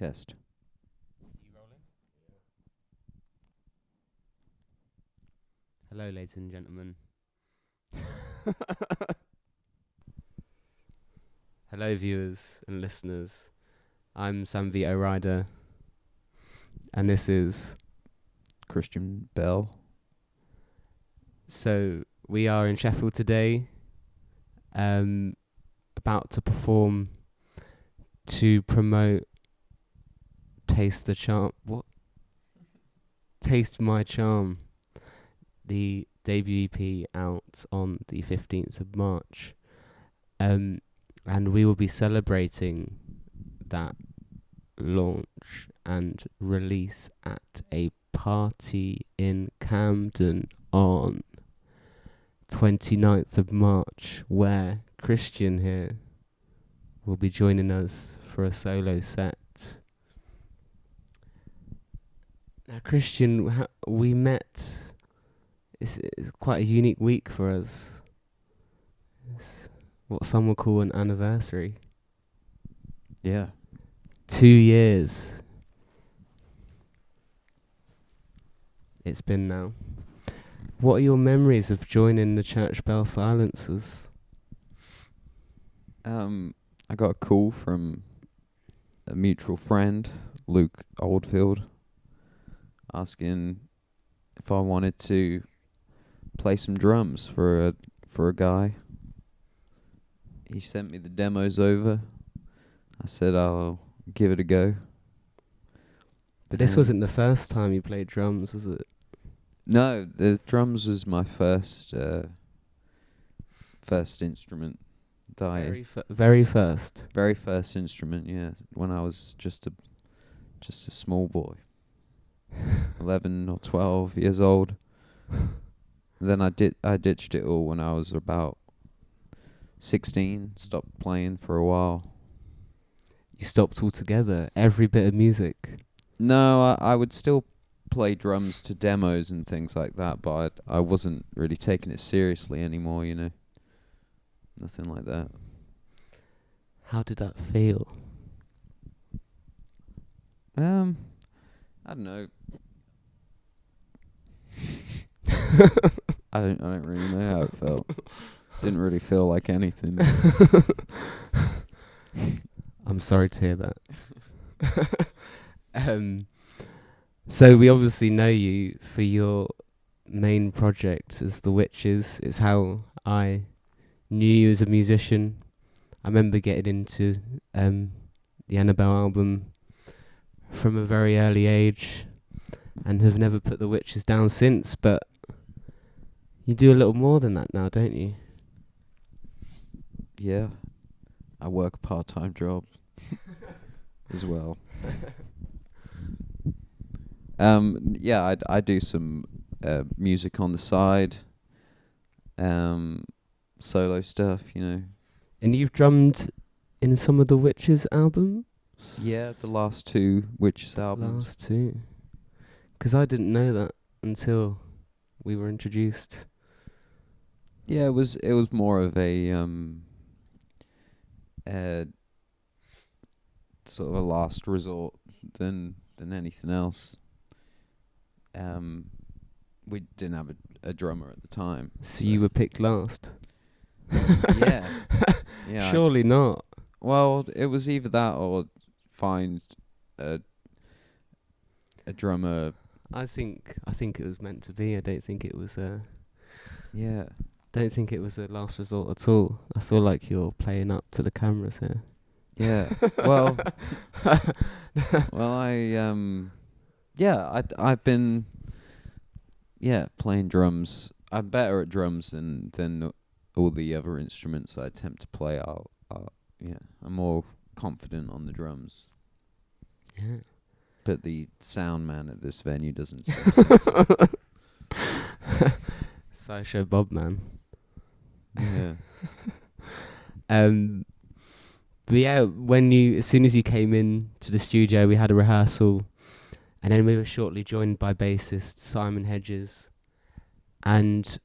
Test. You rolling? Hello, ladies and gentlemen. Hello, viewers and listeners. I'm San Vito Ryder, and this is... Kristian Bell. So, we are in Sheffield today, about to perform to promote Taste the Charm. What? Taste My Charm. The debut EP out on the 15th of March. And we will be celebrating that launch and release at a party in Camden on 29th of March, where Kristian here will be joining us for a solo set. Now, Kristian, we met. It's quite a unique week for us. It's what some would call an anniversary. Yeah. 2 years. It's been now. What are your memories of joining the Church Bell Silencers? I got a call from a mutual friend, Luke Oldfield, asking if I wanted to play some drums for a guy. He sent me the demos over. I said I'll give it a go. But this wasn't the first time you played drums, was it? No, the drums was my first instrument. Very first. Very first instrument, yeah. When I was just a small boy, 11 or 12 years old. Then I ditched it all when I was about 16. Stopped playing for a while. You stopped altogether. Every bit of music. No, I would still play drums to demos and things like that, but I wasn't really taking it seriously anymore, you know. Nothing like that. How did that feel? I don't know. I don't really know how it felt. Didn't really feel like anything. I'm sorry to hear that. So we obviously know you for your main project as the Wytches. It's how I knew you as a musician. I remember getting into the Annabelle album from a very early age and have never put the Wytches down since, but you do a little more than that now, don't you? Yeah. I work a part-time job as well. Yeah, I do some music on the side, solo stuff, you know. And you've drummed in some of the Wytches albums? Yeah, the last two Wytches albums. Last two. 'Cause I didn't know that until we were introduced. Yeah, it was more of a sort of a last resort than anything else. We didn't have a drummer at the time. So you were picked last? Yeah. Yeah. Surely not. Well, it was either that or find a drummer. I think it was meant to be. I don't think it was a... Yeah. Don't think it was a last resort at all. I feel like you're playing up to the cameras here. Yeah. Well. Well, I've been playing drums. I'm better at drums than all the other instruments I attempt to play. I'm more confident on the drums. Yeah. But the sound man at this venue doesn't. Sideshow Bob, man. Yeah. But yeah, as soon as you came in to the studio, we had a rehearsal, and then we were shortly joined by bassist Simon Hedges, and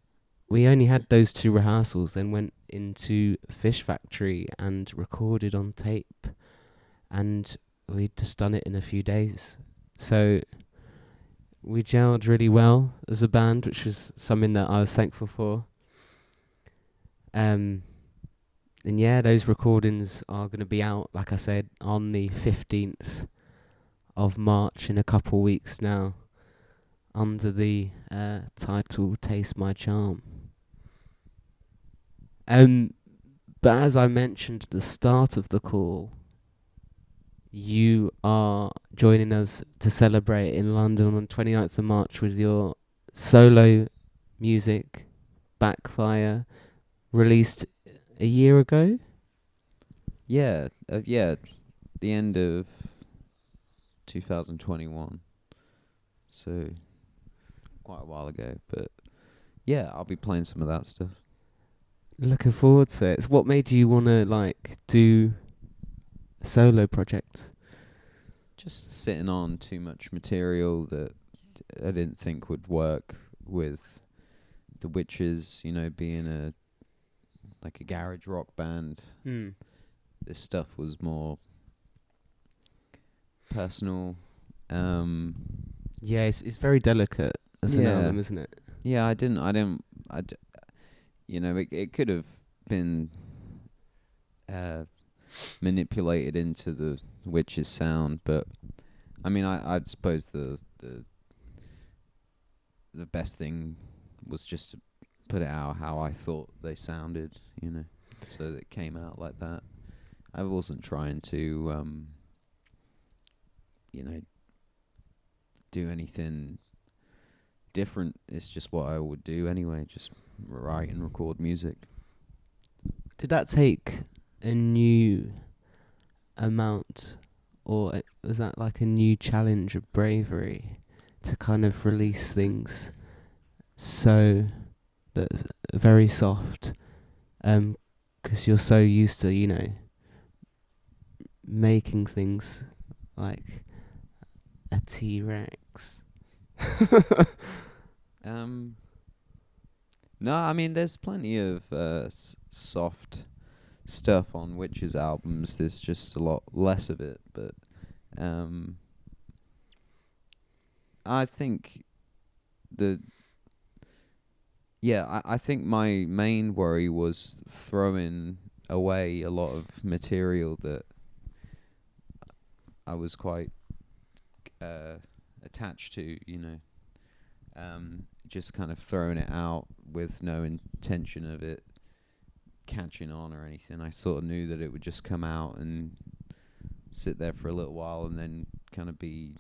we only had those two rehearsals, then went into Fish Factory and recorded on tape, and we'd just done it in a few days. So we gelled really well as a band, which was something that I was thankful for. And yeah, those recordings are going to be out, like I said, on the 15th of March in a couple weeks now, under the title Taste My Charm. But as I mentioned at the start of the call, you are joining us to celebrate in London on 29th of March with your solo music, Backfire, released a year ago? Yeah, the end of 2021. So quite a while ago, but yeah, I'll be playing some of that stuff. Looking forward to it. So what made you want to do a solo project? Just sitting on too much material that I didn't think would work with the Wytches, being a garage rock band. This stuff was more personal. Yeah, it's very delicate as an album, isn't it? Yeah, it could have been manipulated into the Wytches sound, but I mean, I suppose the best thing was just to put it out how I thought they sounded, so that it came out like that. I wasn't trying to, do anything different. It's just what I would do anyway, just write and record music. Did that take a new amount, or was that like a new challenge of bravery to kind of release things so that's very soft, 'cause you're so used to, making things like a T-Rex? No, I mean, there's plenty of soft stuff on Wytches albums. There's just a lot less of it, but I think I think my main worry was throwing away a lot of material that I was quite attached to, just kind of throwing it out with no intention of it catching on or anything. I sort of knew that it would just come out and sit there for a little while and then kind of be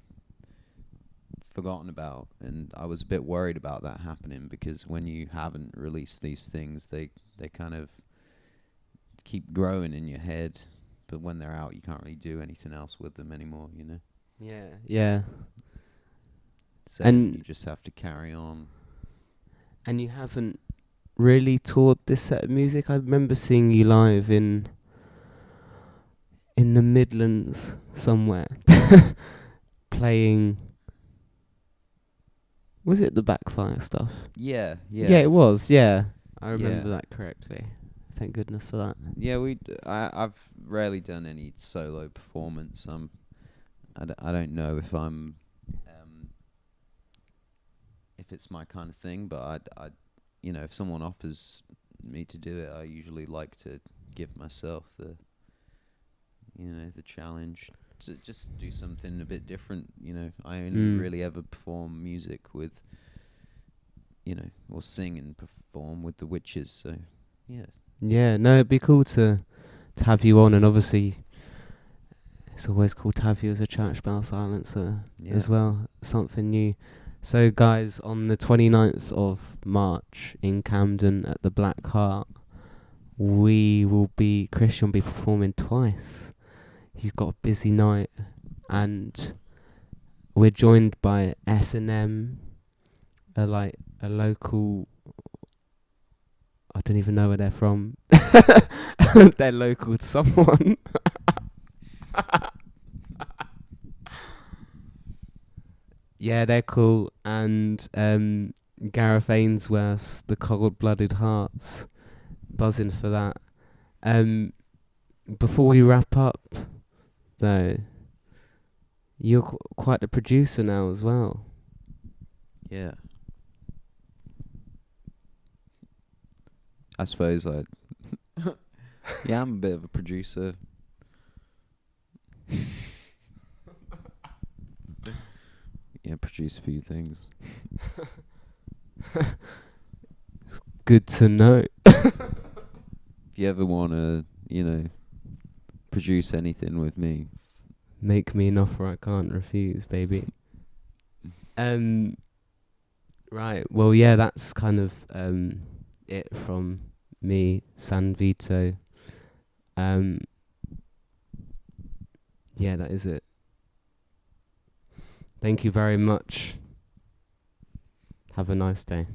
forgotten about, and I was a bit worried about that happening, because when you haven't released these things, they kind of keep growing in your head, but when they're out, you can't really do anything else with them anymore, Yeah. So And you just have to carry on. And you haven't really toured this set of music? I remember seeing you live in the Midlands somewhere, playing. Was it the Backfire stuff? Yeah. Yeah, it was. Yeah, I remember that correctly. Thank goodness for that. Yeah, I've rarely done any solo performance. I don't know if I'm if it's my kind of thing, but I if someone offers me to do it, I usually like to give myself the challenge to just do something a bit different. I only really ever perform music with, or sing and perform with the Wytches. So yeah. Yeah, no, it'd be cool to have you on, and obviously it's always cool to have you as a church bell silencer as well, something new. So guys, on the 29th of March in Camden at the Black Heart, Kristian will be performing twice. He's got a busy night, and we're joined by S&M, a local, I don't even know where they're from. They're local to someone. Yeah, they're cool. And Gareth Ainsworth's The Cold-Blooded Hearts. Buzzing for that. Before we wrap up, though, You're quite a producer now as well. Yeah. I suppose I. Yeah, I'm a bit of a producer. Yeah, produce a few things. Good to know. If you ever want to, produce anything with me. Make me an offer I can't refuse, baby. Right. Well, yeah, that's kind of it from me, San Vito. Yeah, that is it. Thank you very much. Have a nice day.